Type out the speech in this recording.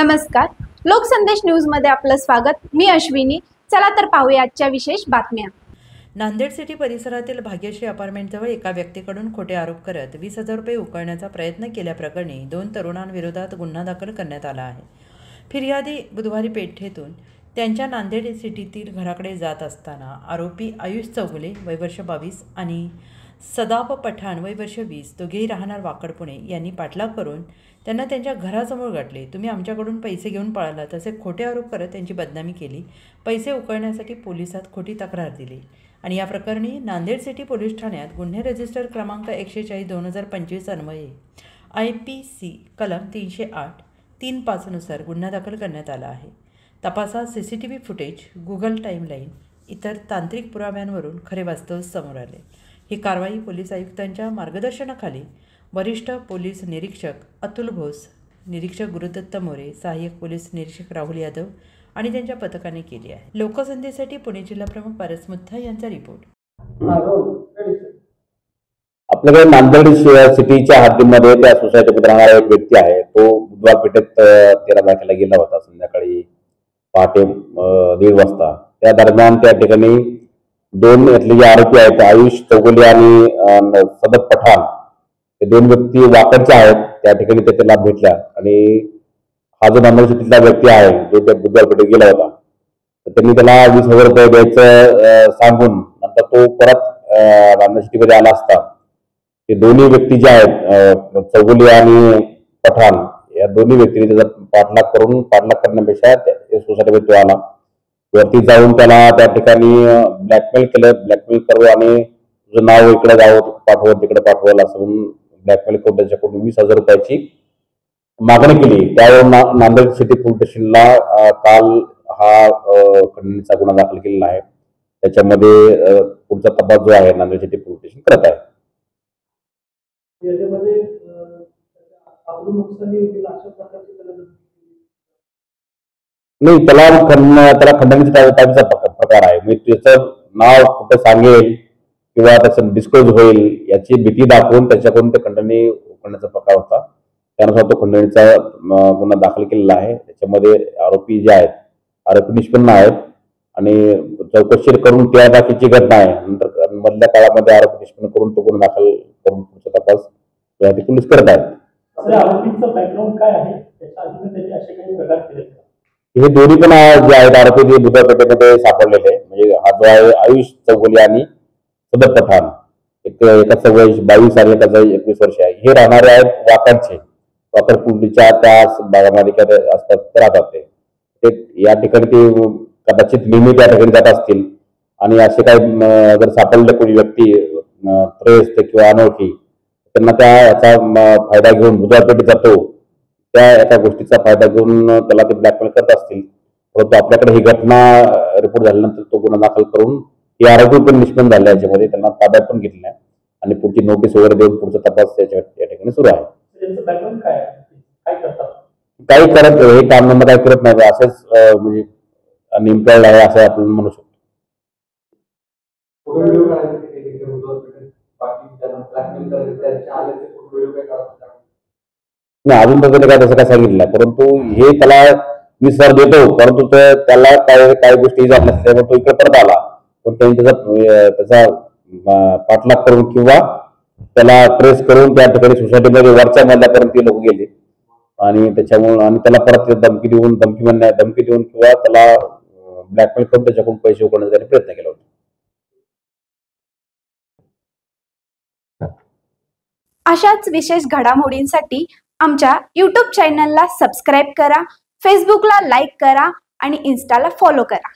नमस्कार, लोकसंदेश न्यूज मध्ये आपलं स्वागत। मी अश्विनी। चला तर पाहूया आजच्या विशेष बातम्या। नांदेड सिटी परिसरातील भाग्यश्री अपार्टमेंटजवळ एका व्यक्तीकडून खोटे आरोप करत 20,000 रुपये उकळण्याचा प्रयत्न केल्याप्रकरणी 2 तरुणांविरोधात गुन्हा दाखल करण्यात आला आहे। फिर्यादी बुधवारी पेठेतून त्यांच्या नांदेड सिटीतील घराकडे जात असताना आरोपी आयुष चौगुले वय वर्ष 22 आणि सदाफ पठाण वय वर्ष 20 दोघेही राहणार वाकड पुणे यांनी पाठलाग करून त्यांना त्यांच्या घरासमोर गाठले। तुम्ही आमच्याकडून पैसे घेऊन पळाला तसे खोटे आरोप करत त्यांची बदनामी केली। पैसे उकळण्यासाठी पोलिसात खोटी तक्रार दिली आणि या प्रकरणी नांदेड सिटी पोलीस ठाण्यात गुन्हे रजिस्टर क्रमांक 146/2025 अन्वये IPC कलम 308 3.5 नुसार गुन्हा दाखल करण्यात आला आहे। तपासात CCTV फुटेज, गुगल टाईमलाईन इतर तांत्रिक पुराव्यांवरून खरे वास्तव समोर आले। ही कारवाई पोलीस आयुक्तांच्या मार्गदर्शनाखाली वरिष्ठ पोलीस निरीक्षक अतुल भोस, निरीक्षक गुरुदत्त मोरे, सहाय्यक पोलीस निरीक्षक राहुल यादव आणि त्यांच्या पथकाने केली आहे। लोकसंदेशसाठी पुणे जिल्हा प्रमुख पारस मुथा यांचा रिपोर्ट। आपल्याकडे नांदेड सिटीच्या हद्दीमध्ये त्या सोसायटीमध्ये राहणारा एक व्यक्ती आहे। तो बुधवार पेठेत 13 तारखेला गेला होता। संध्याकाळी पहाटे 1:30 वाजता त्या दरम्यान त्या ठिकाणी दोन यातले जे आरोपी आहेत आयुष चौगुले आणि सदफ पठाण हे दोन व्यक्ती वाकडचे आहेत। त्या ठिकाणी त्याला भेटल्या आणि हा जो नांदेड सिटीतला व्यक्ती आहे जो त्या बुधवार पेठेत गेला होता तर त्यांनी त्याला 20,000 रुपये द्यायचं सांगून नंतर तो परत नांदेड सिटीमध्ये आला असता ते दोन्ही व्यक्ती जे आहेत चौगुले आणि पठाण या दोन्ही व्यक्तींनी त्याचा पाठलाग करण्यापेक्षा सोसायटीमध्ये तो आला। वरती जाऊन त्याला त्या ठिकाणी ब्लॅकमेल करू आणि तुझं नाव इकडे जावं पाठवलं तिकडे पाठवलं असं म्हणून ब्लॅकमेल करून त्याच्याकडून 20,000 रुपयाची मागणी केली। त्यावर नांदेड सिटी पोलीस स्टेशनला काल हा खंडणीचा गुन्हा दाखल केलेला आहे। त्याच्यामध्ये पुढचा तपास जो आहे नांदेड सिटी पोलीस स्टेशन करत आहे। नाही, त्याला खंडणीचा प्रकार आहे। म्हणजे त्याचं नाव कुठं सांगेल किंवा त्याचं डिस्क्लोज होईल याची भीती दाखवून त्याच्याकडून ते खंडणी करण्याचा प्रकार होता। त्यानुसार तो खंडणीचा गुन्हा दाखल केलेला आहे। त्याच्यामध्ये आरोपी जे आहेत आरोपी निष्पन्न आहेत आणि चौकशी करून 13 तारखेची घटना आहे। नंतर मधल्या काळामध्ये आरोपी निष्पन्न करून तो गुन्हा दाखल करून पुढचा तपास पोलीस करत आहेत। हे दोन्ही पण जे आहेत आरोपी ते बुधवार पेठेमध्ये सापडलेले म्हणजे हा जो आहे आयुष चौगुले आणि सदफ पठाण एकाचं वय 22 आणि एकाचं 21 वर्ष आहे। हे राहणारे आहेत वाकडचे, वाकड पुंडीच्या त्या भागामध्ये असतात राहतात ते या ठिकाणी ते कदाचित नेहमी त्या ठिकाणी जात असतील आणि असे काही जर सापडले कोणी व्यक्ती त्रयस्थ किंवा अनोळखी त्यांना त्या याचा फायदा घेऊन बुधवार पेठेत जातो त्या एका गोष्टीचा फायदा घेऊन त्याला ते ब्लॅकमेल करत असतील। परंतु आपल्याकडे ही घटना रिपोर्ट झाल्यानंतर तो गुन्हा दाखल करून हे आरोपी पण निष्पन्न झाले याच्यामध्ये त्यांना ताब्यात पण घेतले आहे आणि पुढची नोटीस वगैरे देऊन पुढचा तपास या ठिकाणी सुरू आहे। काही करत हे काम काही करत नाही असेच म्हणजे अनएम्प्लॉयड आहे असं आपण म्हणू शकतो। नाही, अजून तर काय तसं काय सांगितलं नाही, परंतु हे त्याला 20,000 देतो परंतु त्याला काही गोष्टी जात नसल्यामुळे तो इकडे परत आला पण त्यांनी त्याचा पाठलाग करून किंवा त्याला ट्रेस करून त्या ठिकाणी सोसायटीमध्ये वरच्या मजल्यापर्यंत ते लोक गेले आणि त्याच्यामुळे आणि त्याला परत धमकी देऊन किंवा त्याला ब्लॅकमेल करून त्याच्याकडून पैसे उकळण्याचा प्रयत्न केला होता। अशाच विशेष घडामोडींसाठी आमच्या YouTube चॅनलला सबस्क्राईब करा, फेसबुकला लाईक करा आणि इन्स्टाला फॉलो करा।